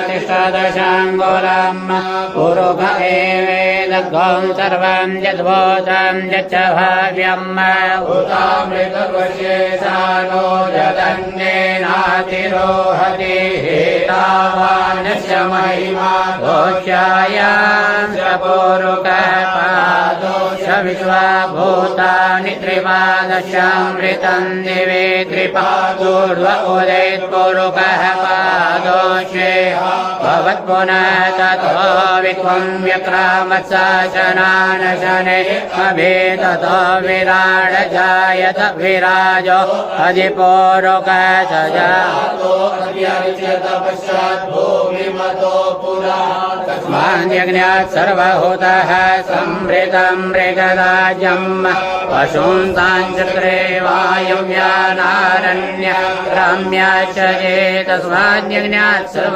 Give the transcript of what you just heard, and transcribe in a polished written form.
तिष्ठदशाङ्गुलम् पुरुष एवेदग्गं सर्वं यद्भूतं यच्च भाव्यम् उतामृतवशेषानो यदन्येनातिरोहति हेतावानस्य महिमा घोष्यायां च पूरुकपादोष विश्वभूतानि त्रिपादशामृतं दिवे त्रिपादोर्ध्व उदेत्पूरुकः पादोष भवत्पुनः ततो विक्वं व्यक्रामत्साशनानशने अभेदतो विराड जायत विराजो अधिपूरुकः सजातो अव्यर्च्यत पश्चात् भूमिमतो पुरा तस्माद्यज्ञात् सर्वभूतः संवृतं मृगराजम् पशूंसाञ्चक्रे वायुव्यानारण्य रम्याच्च ये तस्माद्यज्ञात् सर्व